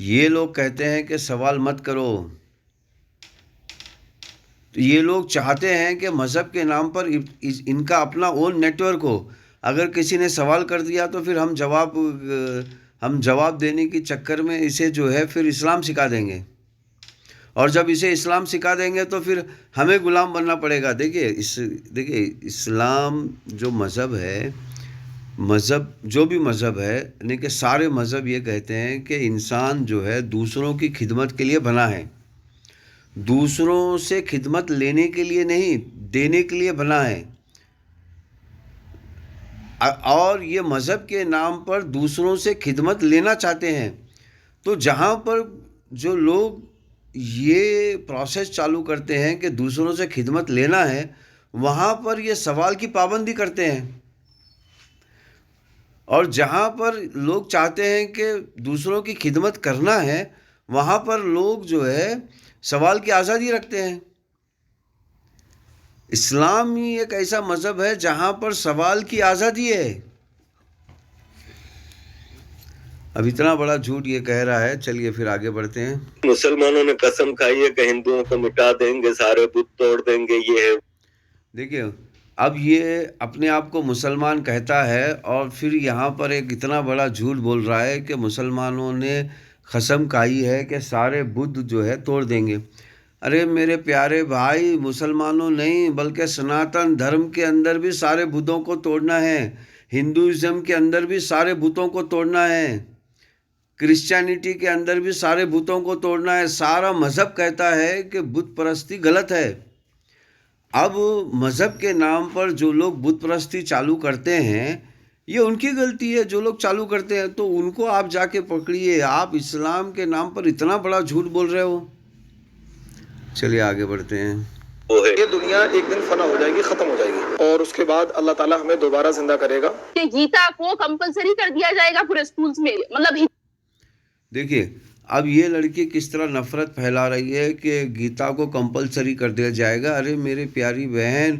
یہ لوگ کہتے ہیں کہ سوال مت کرو. تو یہ لوگ چاہتے ہیں کہ مذہب کے نام پر ان کا اپنا اون نیٹ ورک ہو. اگر کسی نے سوال کر دیا تو پھر ہم جواب دینے کے چکر میں اسے جو ہے پھر اسلام سکھا دیں گے. اور جب اسے اسلام سکھا دیں گے تو پھر ہمیں غلام بننا پڑے گا. دیکھیے اسلام جو مذہب ہے، جو بھی مذہب ہے، یعنی کہ سارے مذہب یہ کہتے ہیں کہ انسان جو ہے دوسروں کی خدمت کے لیے بنا ہے. دوسروں سے خدمت لینے کے لیے نہیں، دینے کے لیے بنا ہے. اور یہ مذہب کے نام پر دوسروں سے خدمت لینا چاہتے ہیں. تو جہاں پر جو لوگ یہ پروسیس چالو کرتے ہیں کہ دوسروں سے خدمت لینا ہے، وہاں پر یہ سوال کی پابندی کرتے ہیں. اور جہاں پر لوگ چاہتے ہیں کہ دوسروں کی خدمت کرنا ہے، وہاں پر لوگ جو ہے سوال کی آزادی رکھتے ہیں. اسلام ہی ایک ایسا مذہب ہے جہاں پر سوال کی آزادی ہے. اب اتنا بڑا جھوٹ یہ کہہ رہا ہے. چلیے پھر آگے بڑھتے ہیں. مسلمانوں نے قسم کھائی ہے کہ ہندوؤں کو مٹا دیں گے، سارے بت توڑ دیں گے. یہ ہے. دیکھیے اب یہ اپنے آپ کو مسلمان کہتا ہے اور پھر یہاں پر ایک اتنا بڑا جھوٹ بول رہا ہے کہ مسلمانوں نے قسم کھائی ہے کہ سارے بدھ جو ہے توڑ دیں گے. ارے میرے پیارے بھائی، مسلمانوں نہیں بلکہ سناتن دھرم کے اندر بھی سارے بدھوں کو توڑنا ہے. ہندوازم کے اندر بھی سارے بتوں کو توڑنا ہے. کرسچینٹی کے اندر بھی سارے بتوں کو توڑنا ہے. سارا مذہب کہتا ہے کہ بت پرستی غلط ہے. اب مذہب کے نام پر جو لوگ بت پرستی چالو کرتے ہیں، یہ ان کی غلطی ہے. جو لوگ چالو کرتے ہیں تو ان کو آپ جا کے پکڑیے. آپ اسلام کے نام پر اتنا بڑا جھوٹ بول رہے ہو. چلیے آگے بڑھتے ہیں. یہ دنیا ایک دن فنا ہو جائے گی، ختم ہو جائے گی، اور اس کے بعد اللہ تعالیٰ ہمیں دوبارہ زندہ کرے گا. کہ گیتا کو کمپلسری کر دیا جائے گا پورے سکولز میں. مطلب دیکھیے اب یہ لڑکی کس طرح نفرت پھیلا رہی ہے کہ گیتا کو کمپلسری کر دیا جائے گا. ارے میرے پیاری بہن،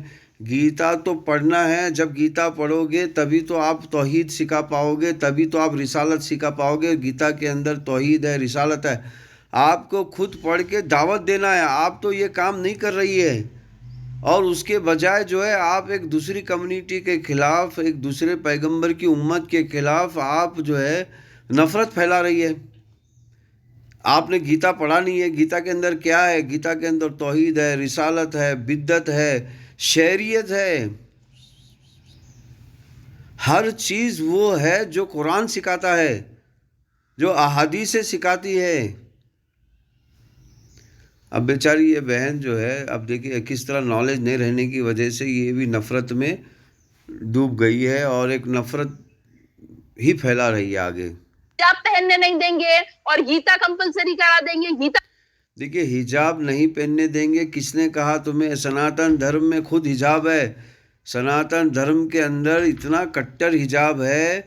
گیتا تو پڑھنا ہے. جب گیتا پڑھو گے تبھی تو آپ توحید سکھا پاؤ گے، تبھی تو آپ رسالت سکھا پاؤ گے. گیتا کے اندر توحید ہے، رسالت ہے. آپ کو خود پڑھ کے دعوت دینا ہے. آپ تو یہ کام نہیں کر رہی ہے، اور اس کے بجائے جو ہے آپ ایک دوسری کمیونٹی کے خلاف، ایک دوسرے پیغمبر کی امت کے خلاف آپ جو ہے نفرت پھیلا رہی ہے. آپ نے گیتا پڑھا نہیں ہے. گیتا کے اندر کیا ہے؟ گیتا کے اندر توحید ہے، رسالت ہے، بدعت ہے، شریعت ہے. ہر چیز وہ ہے جو قرآن سکھاتا ہے، جو احادیث سے سکھاتی ہے. اب بیچاری یہ بہن جو ہے، اب دیکھیے کس طرح نالج نہیں رہنے کی وجہ سے یہ بھی نفرت میں ڈوب گئی ہے اور ایک نفرت ہی پھیلا رہی ہے آگے. حجاب پہننے نہیں دیں گے اور گیتا کمپلسری کرا دیں گے. گیتا دیکھیے حجاب نہیں پہننے دیں گے. کس نے کہا تمہیں؟ سناتن دھرم میں خود حجاب ہے. سناتن دھرم کے اندر اتنا کٹر حجاب ہے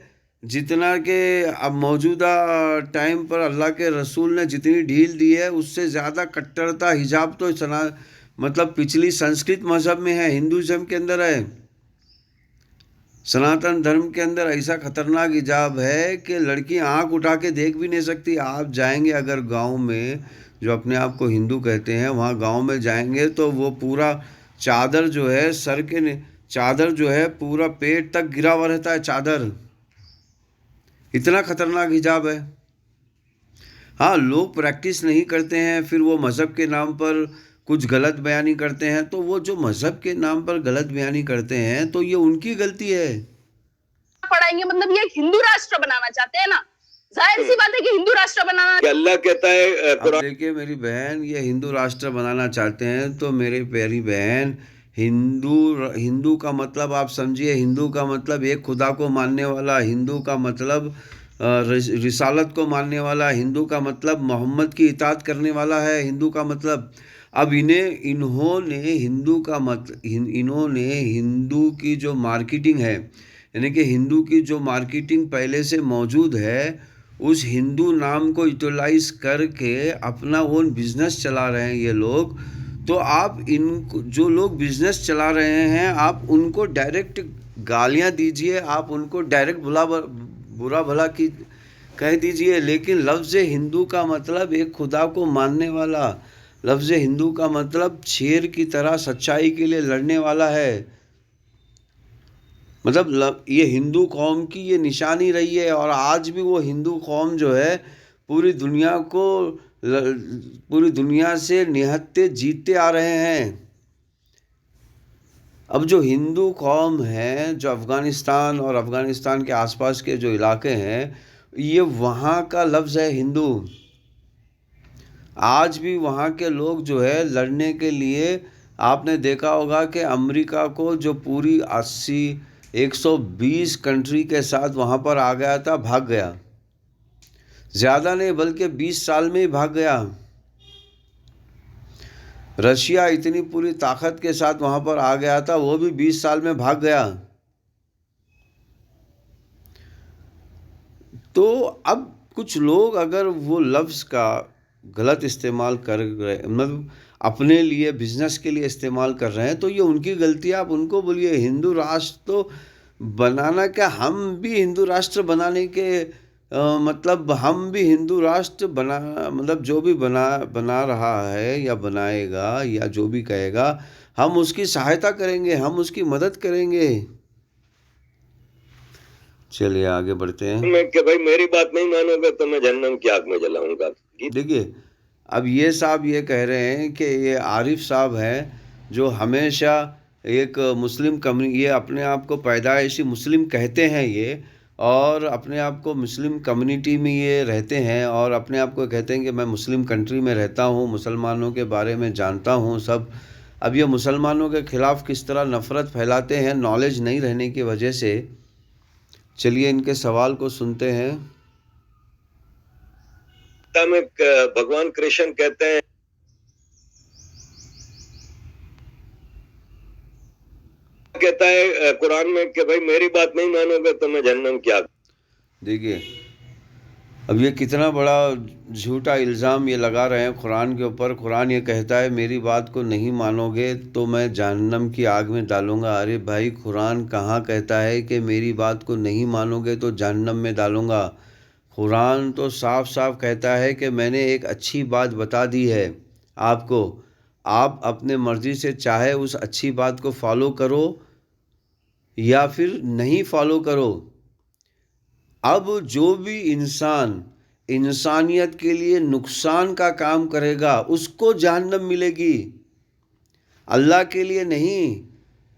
جتنا کہ اب موجودہ ٹائم پر اللہ کے رسول نے جتنی ڈھیل دی ہے اس سے زیادہ کٹرتا حجاب تو مطلب پچھلی سنسکرت مذہب میں ہے، ہندوازم کے اندر ہے. سناتن دھرم کے اندر ایسا خطرناک حجاب ہے کہ لڑکی آنکھ اٹھا کے دیکھ بھی نہیں سکتی. آپ جائیں گے اگر گاؤں میں، جو اپنے آپ کو ہندو کہتے ہیں، وہاں گاؤں میں جائیں گے تو وہ پورا چادر جو ہے سر کے چادر جو ہے پورا پیٹ تک گرا ہوا رہتا ہے. چادر اتنا خطرناک حجاب ہے. ہاں لوگ پریکٹس نہیں کرتے ہیں، پھر وہ مذہب کے نام پر کچھ غلط بیانی کرتے ہیں. تو وہ جو مذہب کے نام پر غلط بیانی کرتے ہیں تو یہ ان کی غلطی ہے. پڑھائیں گے مطلب یہ ہندو راشٹر بنانا چاہتے ہیں نا. ظاہر سی بات ہے کہ ہندو راشٹر بنانا. کہ اللہ کہتا ہے اب دیکھیے میری بہن، یہ ہندو راشٹر بنانا چاہتے ہیں تو میرے پیاری بہن، ہندو کا مطلب آپ سمجھیے. ہندو کا مطلب ایک خدا کو ماننے والا. ہندو کا مطلب رسالت کو ماننے والا. ہندو کا مطلب محمد کی اطاعت کرنے والا ہے. ہندو کا مطلب اب انہوں نے ہندو کی جو مارکیٹنگ ہے، یعنی کہ ہندو کی جو مارکیٹنگ پہلے سے موجود ہے، اس ہندو نام کو یوٹیلائز کر کے اپنا اون بزنس چلا رہے ہیں یہ لوگ. تو آپ جو لوگ بزنس چلا رہے ہیں آپ ان کو ڈائریکٹ گالیاں دیجئے، آپ ان کو ڈائریکٹ برا بھلا کی کہہ دیجئے، لیکن لفظ ہندو کا مطلب ایک خدا کو ماننے والا، لفظ ہندو کا مطلب شیر کی طرح سچائی کے لیے لڑنے والا ہے. مطلب یہ ہندو قوم کی یہ نشانی رہی ہے، اور آج بھی وہ ہندو قوم جو ہے پوری دنیا سے نہتے جیتتے آ رہے ہیں. اب جو ہندو قوم ہے، جو افغانستان اور افغانستان کے آس پاس کے جو علاقے ہیں، یہ وہاں کا لفظ ہے ہندو. آج بھی وہاں کے لوگ جو ہے لڑنے کے لیے، آپ نے دیکھا ہوگا کہ امریکہ کو جو پوری 120 کنٹری کے ساتھ وہاں پر آ گیا تھا، بھاگ گیا. زیادہ نہیں بلکہ 20 سال میں ہی بھاگ گیا. رشیا اتنی پوری طاقت کے ساتھ وہاں پر آ گیا تھا، وہ بھی 20 سال میں بھاگ گیا. تو اب کچھ لوگ اگر وہ لفظ کا غلط استعمال کر رہے، مطلب اپنے لیے بزنس کے لیے استعمال کر رہے ہیں، تو یہ ان کی غلطی ہے. آپ ان کو بولیے ہندو راشٹر تو بنانا کیا، ہم بھی ہندو راشٹر بنانے کے مطلب ہم بھی ہندو راشٹر مطلب جو بھی بنا رہا ہے یا بنائے گا یا جو بھی کہے گا، ہم اس کی سہایتا کریں گے، ہم اس کی مدد کریں گے. چلیے آگے بڑھتے ہیں. میں کہ بھائی میری بات نہیں مانو گے تو میں جہنم کی آگ میں جلاؤں گا. دیکھیے اب یہ صاحب یہ کہہ رہے ہیں کہ یہ عارف صاحب ہیں جو ہمیشہ ایک مسلم یہ اپنے آپ کو پیدائشی مسلم کہتے ہیں یہ، اور اپنے آپ کو مسلم کمیونٹی میں یہ رہتے ہیں، اور اپنے آپ کو کہتے ہیں کہ میں مسلم کنٹری میں رہتا ہوں، مسلمانوں کے بارے میں جانتا ہوں سب. اب یہ مسلمانوں کے خلاف کس طرح نفرت پھیلاتے ہیں نالج نہیں رہنے کی وجہ سے. چلیے ان کے سوال کو سنتے ہیں. میں بھگوان کرشن کہتے ہیں، کہتا ہے قرآن میں کہ بھائی میری بات نہیں مانو گے تو میں جہنم کی آگ. دیکھیے اب یہ کتنا بڑا جھوٹا الزام یہ لگا رہے ہیں قرآن کے اوپر. قرآن یہ کہتا ہے میری بات کو نہیں مانو گے تو میں جہنم کی آگ میں ڈالوں گا. ارے بھائی قرآن کہاں کہتا ہے کہ میری بات کو نہیں مانو گے تو جہنم میں ڈالوں گا؟ قرآن تو صاف صاف کہتا ہے کہ میں نے ایک اچھی بات بتا دی ہے آپ کو، آپ اپنے مرضی سے چاہے اس اچھی بات کو فالو کرو یا پھر نہیں فالو کرو. اب جو بھی انسان انسانیت کے لیے نقصان کا کام کرے گا اس کو جہنم ملے گی، اللہ کے لیے نہیں.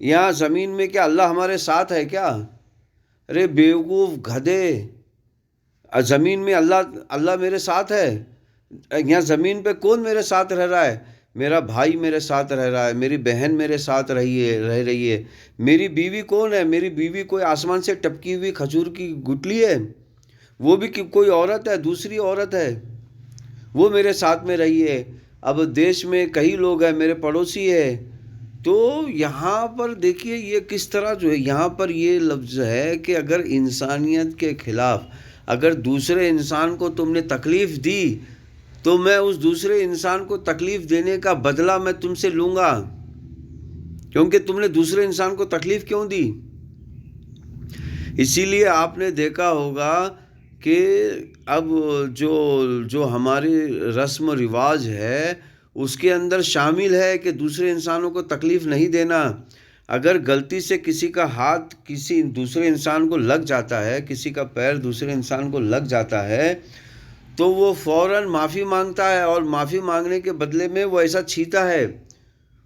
یہاں زمین میں کیا اللہ ہمارے ساتھ ہے کیا؟ ارے بیوقوف گدھے، زمین میں اللہ میرے ساتھ ہے؟ یہاں زمین پہ کون میرے ساتھ رہ رہا ہے؟ میرا بھائی میرے ساتھ رہ رہا ہے، میری بہن میرے ساتھ رہ رہی ہے. میری بیوی کون ہے؟ میری بیوی کوئی آسمان سے ٹپکی ہوئی کھجور کی گٹلی ہے؟ وہ بھی کوئی عورت ہے، دوسری عورت ہے، وہ میرے ساتھ میں رہی ہے. اب دیش میں کئی لوگ ہیں، میرے پڑوسی ہے. تو یہاں پر دیکھیے یہ کس طرح جو ہے یہاں پر یہ لفظ ہے کہ اگر انسانیت کے خلاف اگر دوسرے انسان کو تم نے تکلیف دی تو میں اس دوسرے انسان کو تکلیف دینے کا بدلہ میں تم سے لوں گا، کیونکہ تم نے دوسرے انسان کو تکلیف کیوں دی. اسی لیے آپ نے دیکھا ہوگا کہ اب جو ہماری رسم و رواج ہے اس کے اندر شامل ہے کہ دوسرے انسانوں کو تکلیف نہیں دینا. اگر غلطی سے کسی کا ہاتھ کسی دوسرے انسان کو لگ جاتا ہے، کسی کا پیر دوسرے انسان کو لگ جاتا ہے تو وہ فوراً معافی مانگتا ہے، اور معافی مانگنے کے بدلے میں وہ ایسا چھیتا ہے،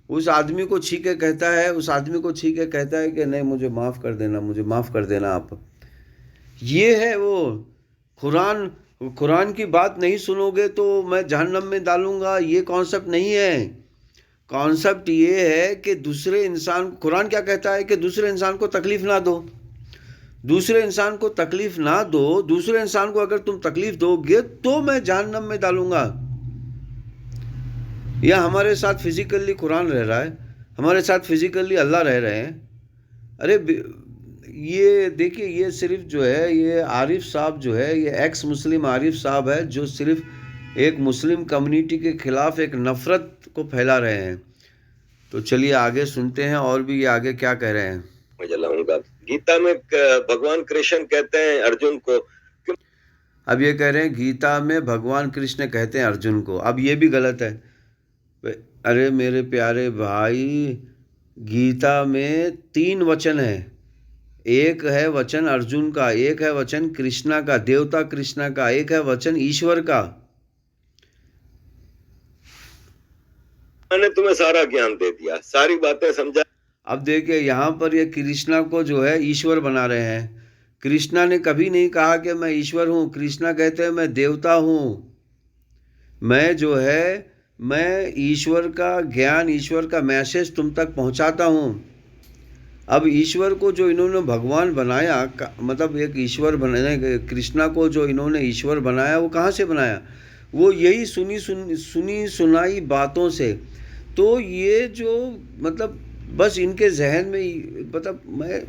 اس آدمی کو چھینک کے کہتا ہے کہ نہیں مجھے معاف کر دینا، مجھے معاف کر دینا آپ. یہ ہے وہ قرآن کی بات نہیں سنو گے تو میں جہنم میں ڈالوں گا، یہ کانسیپٹ نہیں ہے. کانسیپٹ یہ ہے کہ دوسرے انسان، قرآن کیا کہتا ہے کہ دوسرے انسان کو تکلیف نہ دو، دوسرے انسان کو تکلیف نہ دو. دوسرے انسان کو اگر تم تکلیف دو گے تو میں جہنم میں ڈالوں گا. یا ہمارے ساتھ فزیکلی قرآن رہ رہا ہے، ہمارے ساتھ فزیکلی اللہ رہ رہے ہیں. ارے یہ دیکھیے یہ صرف جو ہے یہ عارف صاحب جو ہے یہ ایکس مسلم عارف صاحب ہے جو صرف ایک مسلم کمیونٹی کے خلاف ایک نفرت کو پھیلا رہے ہیں. تو چلیے آگے سنتے ہیں اور بھی یہ آگے کیا کہہ رہے ہیں. میں جلاؤں گا. گیتا میں بھگوان کرشن کہتے ہیں ارجن کو اب یہ کہہ رہے ہیں گیتا میں بھگوان کرشن کہتے ہیں ارجن کو. اب یہ بھی غلط ہے. ارے میرے پیارے بھائی، گیتا میں 3 وچن ہیں. ایک ہے وچن ارجن کا، ایک ہے وچن کرشنا کا، دیوتا کرشنا کا، ایک ہے وچن ایشور کا. میں نے تمہیں سارا گیان دے دیا، ساری باتیں سمجھا. اب دیکھیں یہاں پر یہ کرشنا کو جو ہے ایشور بنا رہے ہیں. کرشنا نے کبھی نہیں کہا کہ میں ایشور ہوں. کرشنا کہتے ہیں میں دیوتا ہوں. میں جو ہے میں ایشور کا گیان، ایشور کا میسج تم تک پہنچاتا ہوں. اب ایشور کو جو انہوں نے بھگوان بنایا، مطلب ایک ایشور بنایا، کرشنا کو جو انہوں نے ایشور بنایا، وہ کہاں سے بنایا؟ وہ یہی سنی سنائی باتوں سے. تو یہ جو مطلب بس ان کے ذہن میں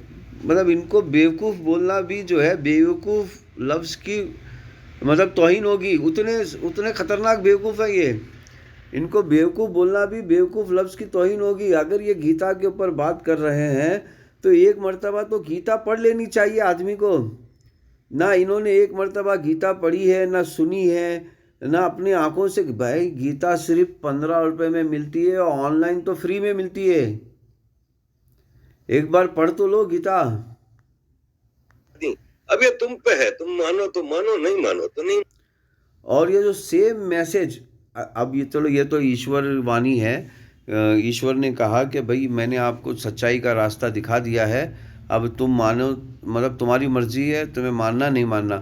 مطلب ان کو بیوقوف بولنا بھی جو ہے، بیوقوف لفظ کی مطلب توہین ہوگی. اتنے خطرناک بیوقوف ہے یہ. ان کو بیوقوف بولنا بھی بیوقوف لفظ کی توہین ہوگی. اگر یہ گیتا کے اوپر بات کر رہے ہیں تو ایک مرتبہ تو گیتا پڑھ لینی چاہیے آدمی کو. نہ انہوں نے ایک مرتبہ گیتا پڑھی ہے، نہ سنی ہے، نہ اپنی آنکھوں سے. بھائی گیتا صرف 15 روپے میں ملتی ہے اور آن لائن تو فری میں ملتی ہے. ایک بار پڑھ تو لو گیتا. اب یہ تم پہ ہے، تم مانو تو مانو، نہیں مانو تو نہیں. اور یہ جو سیم میسج، اب یہ چلو یہ تو ایشور وانی ہے. ایشور نے کہا کہ بھئی میں نے آپ کو سچائی کا راستہ دکھا دیا ہے، اب تم مانو، مطلب تمہاری مرضی ہے تمہیں ماننا نہیں ماننا.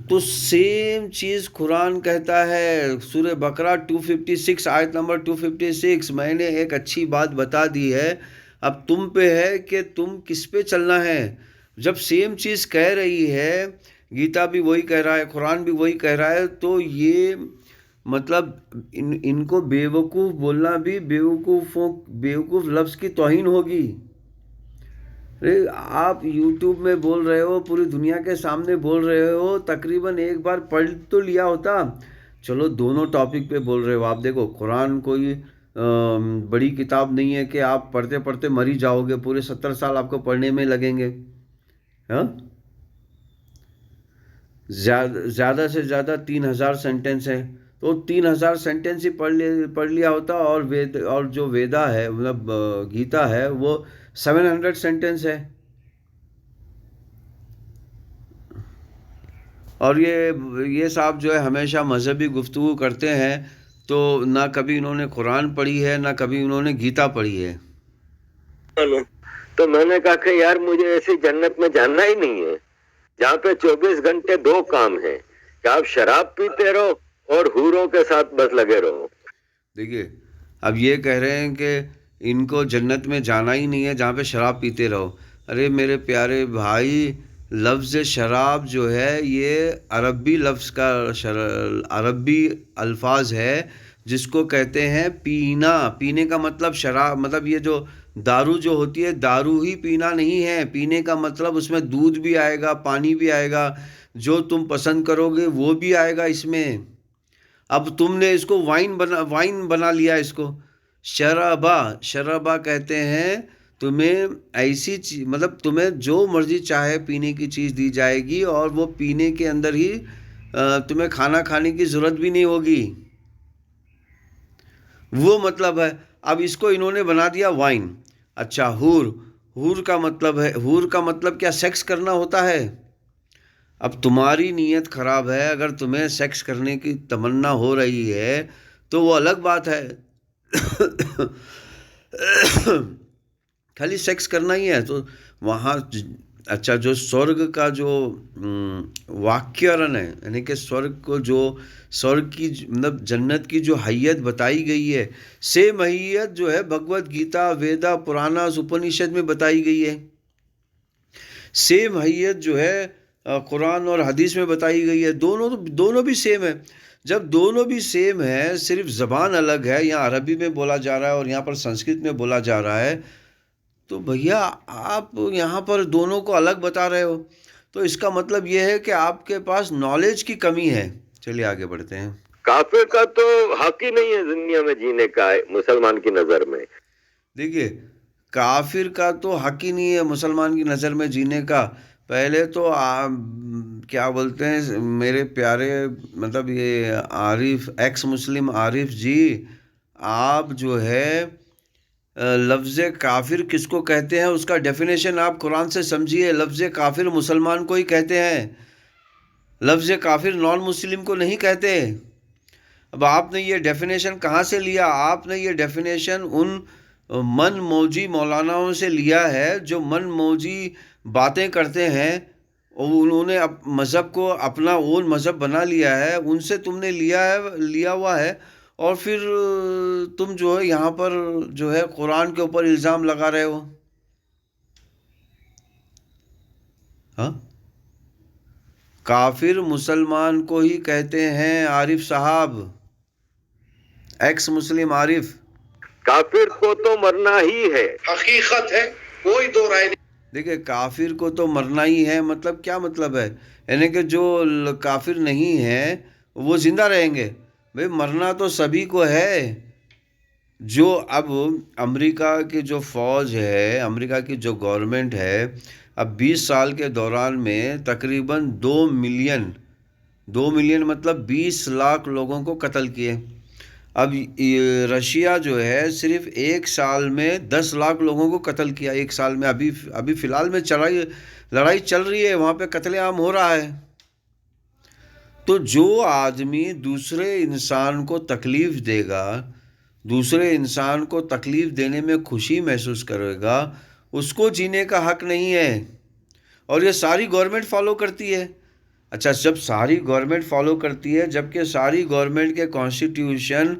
تو سیم چیز قرآن کہتا ہے. سورہ بقرہ 256 آیت نمبر 256. میں نے ایک اچھی بات بتا دی ہے، اب تم پہ ہے کہ تم کس پہ چلنا ہے. جب سیم چیز کہہ رہی ہے، گیتا بھی وہی کہہ رہا ہے، قرآن بھی وہی کہہ رہا ہے، تو یہ مطلب ان کو بیوقوف بولنا بھی بیوقوف لفظ کی توہین ہوگی. آپ یوٹیوب میں بول رہے ہو، پوری دنیا کے سامنے بول رہے ہو، تقریباً ایک بار پڑھ تو لیا ہوتا. چلو دونوں ٹاپک پہ بول رہے ہو. آپ دیکھو قرآن کوئی بڑی کتاب نہیں ہے کہ آپ پڑھتے پڑھتے مر ہی جاؤ گے. پورے 70 سال آپ کو پڑھنے میں لگیں گے. ہاں، زیادہ سے زیادہ 3000 سینٹنس ہیں. تو 3000 سینٹنس ہی پڑھ لیا ہوتا. اور جو ویدا ہے، مطلب گیتا ہے، وہ 700 سینٹنس ہے. اور یہ صاحب جو ہے ہمیشہ مذہبی گفتگو کرتے ہیں، تو نہ کبھی انہوں نے قرآن پڑھی ہے، نہ کبھی انہوں نے گیتا پڑھی ہے. تو میں نے کہا کہ یار مجھے ایسی جنت میں جاننا ہی نہیں ہے جہاں پہ 24 گھنٹے 2 کام ہیں، کہ آپ شراب پیتے رہو اور حوروں کے ساتھ بس لگے رہو. دیکھیے اب یہ کہہ رہے ہیں کہ ان کو جنت میں جانا ہی نہیں ہے جہاں پہ شراب پیتے رہو. ارے میرے پیارے بھائی، لفظ شراب جو ہے یہ عربی لفظ کا عربی الفاظ ہے، جس کو کہتے ہیں پینا. پینے کا مطلب شراب، مطلب یہ جو دارو جو ہوتی ہے، دارو ہی پینا نہیں ہے. پینے کا مطلب اس میں دودھ بھی آئے گا، پانی بھی آئے گا، جو تم پسند کرو گے وہ بھی آئے گا اس میں. اب تم نے اس کو وائن بنا لیا. اس کو شرابہ کہتے ہیں. تمہیں ایسی چیز، مطلب تمہیں جو مرضی چاہے پینے کی چیز دی جائے گی، اور وہ پینے کے اندر ہی تمہیں کھانا کھانے کی ضرورت بھی نہیں ہوگی. وہ مطلب ہے. اب اس کو انہوں نے بنا دیا وائن. اچھا، حور کا مطلب ہے، حور کا مطلب کیا سیکس کرنا ہوتا ہے؟ اب تمہاری نیت خراب ہے. اگر تمہیں سیکس کرنے کی تمنا ہو رہی ہے تو وہ الگ بات ہے. خالی سیکس کرنا ہی ہے تو وہاں اچھا، جو سورگ کا جو واقعرن ہے، یعنی کہ سورگ کی مطلب جنت کی جو حیت بتائی گئی ہے، سیم حیت جو ہے بھگوت گیتا، ویدا، پراناس، اپنیشد میں بتائی گئی ہے. سیم حیت جو ہے قرآن اور حدیث میں بتائی گئی ہے. دونوں بھی سیم ہے. جب دونوں بھی سیم ہے، صرف زبان الگ ہے، یہاں عربی میں بولا جا رہا ہے اور یہاں پر سنسکرت میں بولا جا رہا ہے، تو بھیا آپ یہاں پر دونوں کو الگ بتا رہے ہو، تو اس کا مطلب یہ ہے کہ آپ کے پاس نالج کی کمی ہے. چلیے آگے بڑھتے ہیں. کافر کا تو حق ہی نہیں ہے دنیا میں جینے کا مسلمان کی نظر میں. دیکھیے کافر کا تو حق ہی نہیں ہے مسلمان کی نظر میں جینے کا. پہلے تو کیا بولتے ہیں میرے پیارے مطلب یہ عارف ایکس مسلم عارف جی، آپ جو ہے لفظ کافر کس کو کہتے ہیں اس کا ڈیفینیشن آپ قرآن سے سمجھیے. لفظ کافر مسلمان کو ہی کہتے ہیں، لفظ کافر نان مسلم کو نہیں کہتے. اب آپ نے یہ ڈیفینیشن کہاں سے لیا؟ آپ نے یہ ڈیفینیشن ان من موجی مولاناؤں سے لیا ہے جو من موجی باتیں کرتے ہیں، اور انہوں نے مذہب کو اپنا اون مذہب بنا لیا ہے، ان سے تم نے لیا ہوا ہے. اور پھر تم جو ہے یہاں پر جو ہے قرآن کے اوپر الزام لگا رہے ہو. ہاں، کافر مسلمان کو ہی کہتے ہیں عارف صاحب، ایکس مسلم عارف. کافر کو تو مرنا ہی ہے، حقیقت ہے، کوئی دو رائے نہیں. دیکھیں کافر کو تو مرنا ہی ہے، مطلب کیا مطلب ہے؟ یعنی کہ جو کافر نہیں ہیں وہ زندہ رہیں گے. بھئی مرنا تو سبھی کو ہے. جو اب امریکہ کی جو فوج ہے، امریکہ کی جو گورنمنٹ ہے، اب 20 سال کے دوران میں تقریباً 2 ملین مطلب 20 لاکھ لوگوں کو قتل کیے. اب رشیا جو ہے صرف 1 سال میں 10 لاکھ لوگوں کو قتل کیا. 1 سال میں ابھی فی الحال میں لڑائی چل رہی ہے، وہاں پہ قتل عام ہو رہا ہے. تو جو آدمی دوسرے انسان کو تکلیف دے گا، دوسرے انسان کو تکلیف دینے میں خوشی محسوس کرے گا، اس کو جینے کا حق نہیں ہے. اور یہ ساری گورنمنٹ فالو کرتی ہے. اچھا، جب ساری گورنمنٹ فالو کرتی ہے، جبکہ ساری گورنمنٹ کے کانسٹیٹیوشن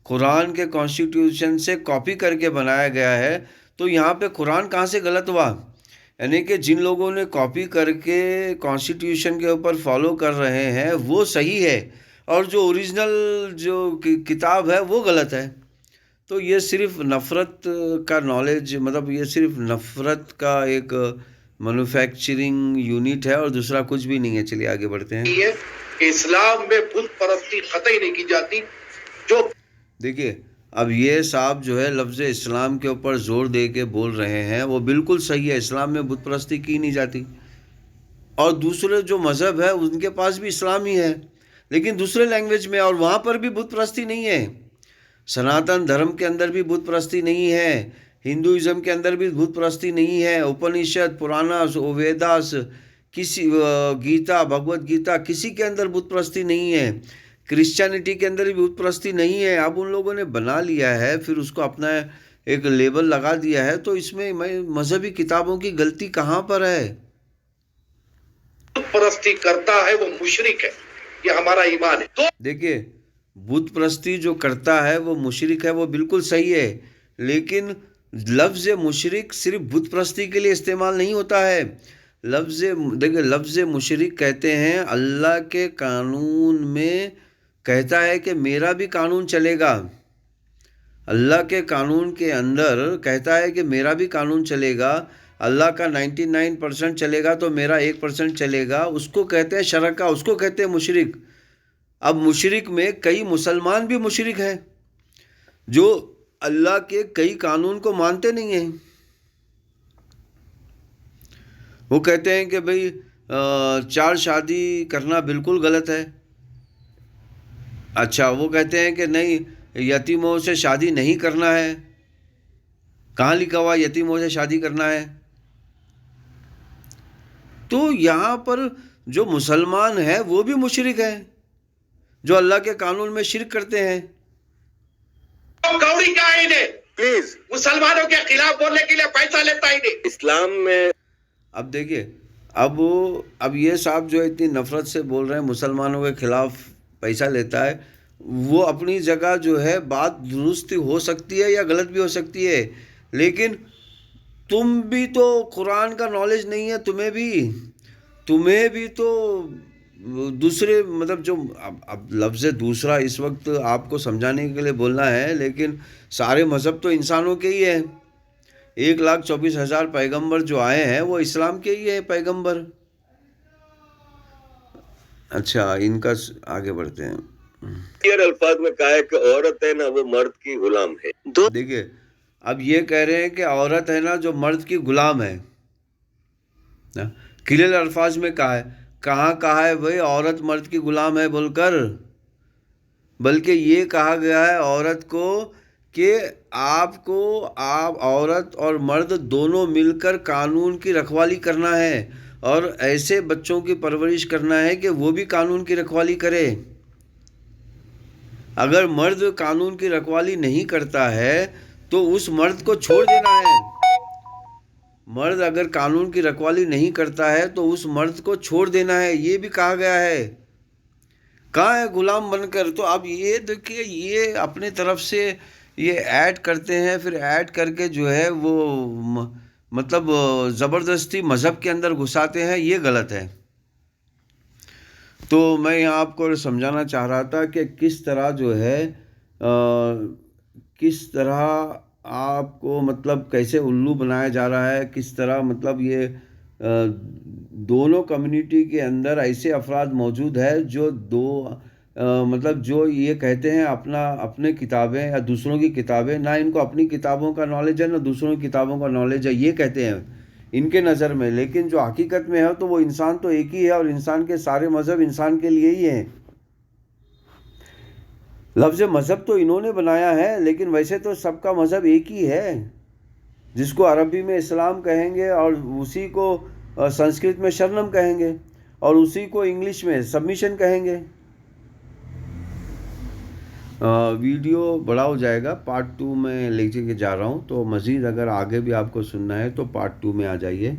قرآن کے کانسٹیٹیوشن سے کاپی کر کے بنایا گیا ہے، تو یہاں پہ قرآن کہاں سے غلط ہوا؟ یعنی کہ جن لوگوں نے کاپی کر کے کانسٹیٹیوشن کے اوپر فالو کر رہے ہیں وہ صحیح ہے، اور جو اوریجنل جو کتاب ہے وہ غلط ہے. تو یہ صرف نفرت کا نالج، مطلب یہ صرف نفرت کا ایک مینوفیکچرنگ یونٹ ہے اور دوسرا کچھ بھی نہیں ہے. چلیے آگے بڑھتے ہیں. کہ اسلام میں بت پرستی قطعی نہیں کی جاتی. جو دیکھیے اب یہ صاحب جو ہے لفظ اسلام کے اوپر زور دے کے بول رہے ہیں، وہ بالکل صحیح ہے، اسلام میں بت پرستی کی نہیں جاتی. اور دوسرے جو مذہب ہے ان کے پاس بھی اسلام ہی ہے، لیکن دوسرے لینگویج میں، اور وہاں پر بھی بت پرستی نہیں ہے. سناتن دھرم کے اندر بھی بت پرستی نہیں ہے، ہندوازم کے اندر بھی بت پرستی نہیں ہے. اپنشد، پراناس، ویداس، کسی گیتا، بھگوت گیتا، کسی کے اندر بت پرستی نہیں ہے. کرسچینٹی کے اندر بھی بت پرستی نہیں ہے. اب ان لوگوں نے بنا لیا ہے، پھر اس کو اپنا ایک لیبل لگا دیا ہے. تو اس میں مذہبی کتابوں کی غلطی کہاں پر ہے؟ بت پرستی کرتا ہے وہ مشرک ہے، یہ ہمارا ایمان ہے. دیکھیے بت پرستی جو کرتا ہے وہ مشرک ہے، وہ بالکل صحیح ہے، لیکن لفظ مشرک صرف بت پرستی کے لیے استعمال نہیں ہوتا ہے. دیکھیں لفظ مشرک کہتے ہیں اللہ کے قانون میں کہتا ہے کہ میرا بھی قانون چلے گا. اللہ کے قانون کے اندر کہتا ہے کہ میرا بھی قانون چلے گا. اللہ کا 99% چلے گا تو میرا 1% چلے گا. اس کو کہتے ہیں شرکا، اس کو کہتے ہیں مشرک. اب مشرک میں کئی مسلمان بھی مشرک ہیں جو اللہ کے کئی قانون کو مانتے نہیں ہیں. وہ کہتے ہیں کہ بھئی 4 شادی کرنا بالکل غلط ہے. اچھا، وہ کہتے ہیں کہ نہیں یتیموں سے شادی نہیں کرنا ہے. کہاں لکھا ہوا یتیموں سے شادی کرنا ہے؟ تو یہاں پر جو مسلمان ہیں وہ بھی مشرک ہیں جو اللہ کے قانون میں شرک کرتے ہیں. کوڑی کا آئین ہے، پلیز مسلمانوں کے خلاف بولنے کے لیے پیسہ لیتا ہی نہیں. اسلام میں اب دیکھیے اب یہ صاحب جو اتنی نفرت سے بول رہے ہیں مسلمانوں کے خلاف پیسہ لیتا ہے، وہ اپنی جگہ جو ہے بات درست ہو سکتی ہے یا غلط بھی ہو سکتی ہے، لیکن تم بھی تو قرآن کا نالج نہیں ہے، تمہیں بھی تو دوسرے مطلب جو اب لفظ دوسرا اس وقت آپ کو سمجھانے کے لیے بولنا ہے، لیکن سارے مذہب تو انسانوں کے ہی ہیں. 1,24,000 پیغمبر جو آئے ہیں وہ اسلام کے ہی ہیں پیغمبر. اچھا ان کا آگے بڑھتے ہیں. کلیئر الفاظ میں کہا ہے کہ عورت ہے نا وہ مرد کی غلام ہے. دیکھیے اب یہ کہہ رہے ہیں کہ عورت ہے نا جو مرد کی غلام ہے. کلیل الفاظ میں کہا ہے. کہا ہے بھائی عورت مرد کی غلام ہے بول کر؟ بلکہ یہ کہا گیا ہے عورت کو کہ آپ عورت اور مرد دونوں مل کر قانون کی رکھوالی کرنا ہے اور ایسے بچوں کی پرورش کرنا ہے کہ وہ بھی قانون کی رکھوالی کرے. اگر مرد قانون کی رکھوالی نہیں کرتا ہے تو اس مرد کو چھوڑ دینا ہے. مرد اگر قانون کی رکھوالی نہیں کرتا ہے تو اس مرد کو چھوڑ دینا ہے، یہ بھی کہا گیا ہے. کہاں ہے غلام بن کر؟ تو اب یہ دیکھیے، یہ اپنے طرف سے یہ ایڈ کرتے ہیں، پھر ایڈ کر کے جو ہے وہ مطلب زبردستی مذہب کے اندر گھساتے ہیں. یہ غلط ہے. تو میں یہاں آپ کو سمجھانا چاہ رہا تھا کہ کس طرح جو ہے کس طرح آپ کو مطلب کیسے الو بنایا جا رہا ہے، کس طرح مطلب یہ دونوں کمیونٹی کے اندر ایسے افراد موجود ہیں جو مطلب جو یہ کہتے ہیں اپنے کتابیں یا دوسروں کی کتابیں، نہ ان کو اپنی کتابوں کا نالج ہے نہ دوسروں کی کتابوں کا نالج ہے، یہ کہتے ہیں ان کے نظر میں. لیکن جو حقیقت میں ہے تو وہ انسان تو ایک ہی ہے اور انسان کے سارے مذہب انسان کے لیے ہی ہیں. لفظ مذہب تو انہوں نے بنایا ہے لیکن ویسے تو سب کا مذہب ایک ہی ہے، جس کو عربی میں اسلام کہیں گے اور اسی کو سنسکرت میں شرنم کہیں گے اور اسی کو انگلش میں سبمیشن کہیں گے. ویڈیو بڑا ہو جائے گا، پارٹ 2 میں لے کے جا رہا ہوں، تو مزید اگر آگے بھی آپ کو سننا ہے تو پارٹ 2 میں آ جائیے.